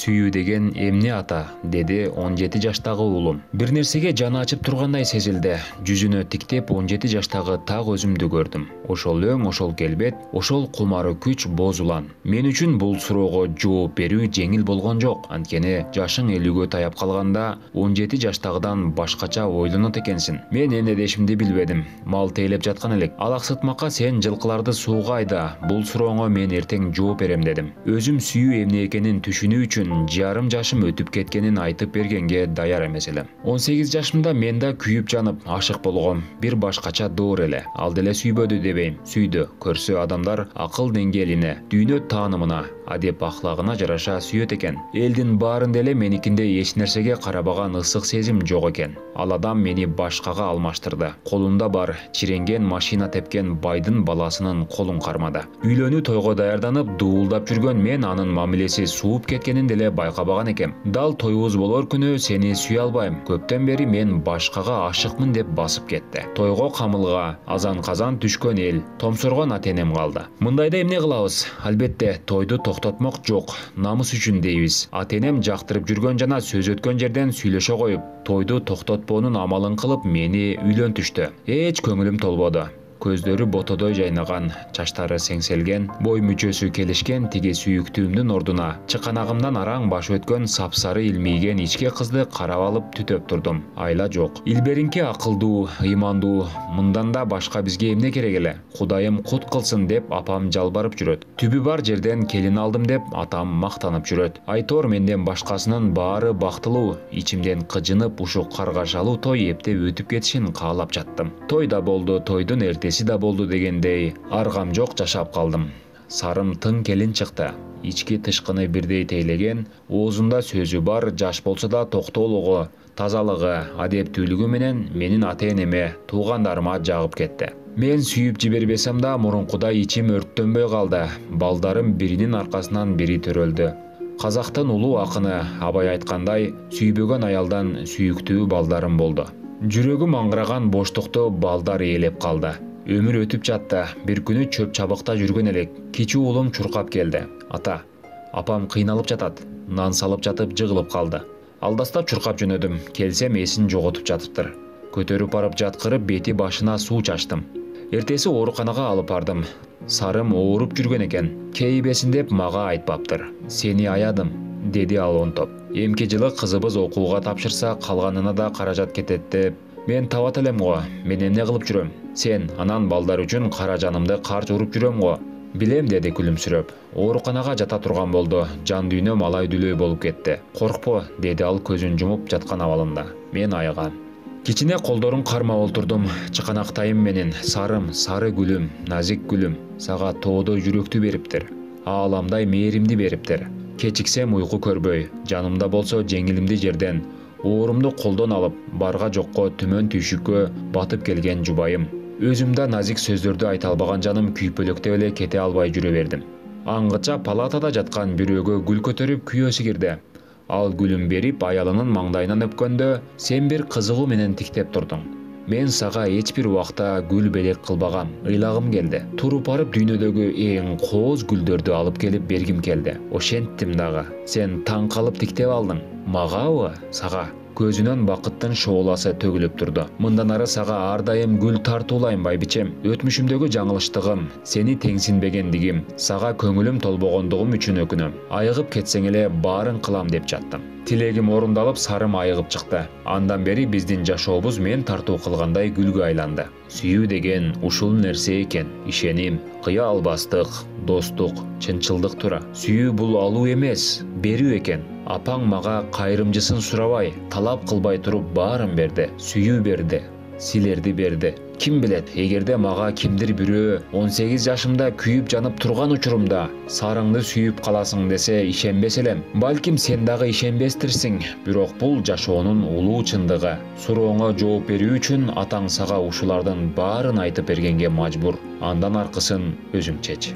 Сүйүү деген эмне ата, деди 17 жаштагы уулум. Бир нерсеге жаны ачып тургандай сезилди. Жүзүнө тиктеп 17 жаштагы так өзүмдү көрдүм. Ошол өң, ошол келбет, ошол кумары күч боз улан. Мен үчүн бул суроого жооп берүү жеңил болгон жок. Анткени жашың 50гө таяп калганда 17 жаштагыдан башкача ойлонот экенсиң. Мен эмне дешимди билбедим. Мал тейлеп жаткан элек. Алаксытмакка сен жылкыларды сууга айда. Бул сурооңо мен эртең жооп берем дедим. Өзүм сүйүү эмне экенин түшүнүү үчүн жарым жашым өтүп кеткенин айтып бергенге даяр эмес элем. 18 жашымда мен да күйүп жанып ашык болгом. Бир башкача доор эле. Ал деле сүйбөдү дебейм. Сүйдү. Көрсө адамдар акыл деңгээлине, дүйнө таанымына, адеп ахлагына жараша сүйөт экен. Элдин баарында эле меникинде эч нерсеге карабаган ысык сезим жок экен. Ал адам мени башкага алмаштырды. Колунда бар чиренген машина тепкен байдын баласынын колун кармады. Үйлөнүү тойго даярданып дуулдап жүргөн мен анын мамилеси сууп кеткенин деле байкабаган экем. Дал тойубуз болор күнү сени сүйө албайм. Көптөн бери мен башкага ашыкмын деп басып кетти. Тойго камылга азан-казан түшкөн эл, томсоргон ата-энем калды. Мындайда эмне кылабыз? Албетте тойду токтотмок жок. Намыс үчүн дейбиз. Ата-энем жактырып жүргөн жана сөз өткөн жерден сүйлөшө коюп, тойду токтотпоонун амалын кылып мени үйлөнтүштү. Эч көңүлүм толбоду. Көздөрү ботодой жайнаган, чачтары сеңселген, бой мүчөсү келишкен тиги сүйүктүүмдүн ордуна чыканагымдан араң баш өткөн сапсары илмийген ичке кызды карап алып түтөп турдум. Айла жок. Илберинки акылдуу, ыймандуу, мындан да башка бизге эмне керек эле? Кудайым кут кылсын деп апам жалбарып жүрөт. Түбү бар жерден келин алдым деп атам мактанып жүрөт. Айтор менден башкасынын баары бактылуу, ичимден кыжынып ушу каргашалуу той эптеп өтүп кетишин каалап жаттым. Той да болду, тойдун эртеси да болду дегендей, аргам жок жашап калдым. Сарым тың келин чыкты. Ички тышкыны бирдей тейлеген, оозунда сөзү бар, жаш болсо да токтоолугу, тазалыгы, адептүүлүгү менен менин ата-энеме, туугандарыма жагып кетти. Мен сүйүп жибербесем да мурункудай ичим өрттөнбөй калды. Балдарым биринин аркасынан бири төрөлдү. Казактын улуу акыны Абай айткандай, сүйбөгөн аялдан сүйүктүү балдарым болду. Жүрөгүм аңгыраган боштукту балдар ээлеп калды. Өмүр өтүп жатты. Бир күнү чөп чабыкта жүргөн элек. Кичи уулум чуркап келди. Ата, апам кыйналып жатат. Нан салып жатып жыгылып калды. Алдастап чуркап жөнөдүм. Келсем эсин жоготуп жатыптыр. Көтөрүп барып жаткырып бети башына суу чачтым. Эртеси ооруканага алып бардым. Сарым ооруп жүргөн экен. Кейбесин деп мага айтпаптыр. Сени аядым, деди ал онтоп. Эмки жылы кызыбыз окууга тапшырса, калганына да каражат кетет деп. Мен табат элем го. Мен эмне кылып жүрөм? Сен анан балдар үчүн кара жанымды карж уруп жүрөм го. Билем, деди күлүмсүрөп. Ооруканага жата турган болду. Жан дүйнөм алай дүлөй болуп кетти. Коркпо, деди ал көзүн жумуп жаткан абалында. Мен айыгам. Кичине колдорун кармап олтурдум. Чыканактайым менен, сарым, сары гүлүм, назик гүлүм, сага тоодой жүрөктү бериптир. Ааламдай мээримди бериптир. Кечиксем уйку көрбөй, жанымда болсо жеңилимди жерден, оорумду колдон алып, барга жокко түмөн түйшүккө батып келген жубайым. Өзүмдө назик сөздөрдү айта албаган жаным күйпөлөктөп эле кете албай жүрө бердим. Аңгыча палатада жаткан бирөөгө гүл көтөрүп күйөөсү кирди. Ал гүлүн берип аялынын маңдайынан өпкөндө сен бир кызыгуу менен тиктеп турдуң. Мен сага эч бир убакта гүл белек кылбагам. Ыйлагым келди. Туруп барып дүйнөдөгү эң кооз гүлдөрдү алып келип бергим келди. Ошенттим дагы. Сен таң калып тиктеп алдың. Магабы? Сага. Көзүнөн бакыттын шооласы төгүлүп турду. Мындан ары сага ар дайым гүл тартуулайм, байбичем. Өтмүшүмдөгү жаңылыштыгым, сени теңсинбегендигим, сага көңүлүм толбогондугум үчүн өкүнөм. Айыгып кетсең эле баарын кылам деп жаттым. Тилегим орундалып, сарым айыгып чыкты. Андан бери биздин жашообуз мен тартуу кылгандай гүлгө айланды. Сүйүү деген ушул нерсе экен. Ишеним, кыя албастык, достук, чынчылдык тура. Сүйүү бул алуу эмес, берүү экен. Апаң мага кайрымчысын сурабай, талап кылбай туруп баарын берди. Сүйүү берди, силерди берди. Ким билет, эгерде мага кимдир бирөө 18 жашымда күйүп жанып турган учурумда сарыңды сүйүп каласың десе ишенбес элем. Балким сен дагы ишенбестирсиң, бирок бул жашоонун улуу чындыгы. Сурооңо жооп берүү үчүн атаң сага ушулардын баарын айтып бергенге мажбур. Андан аркысын өзүң чеч.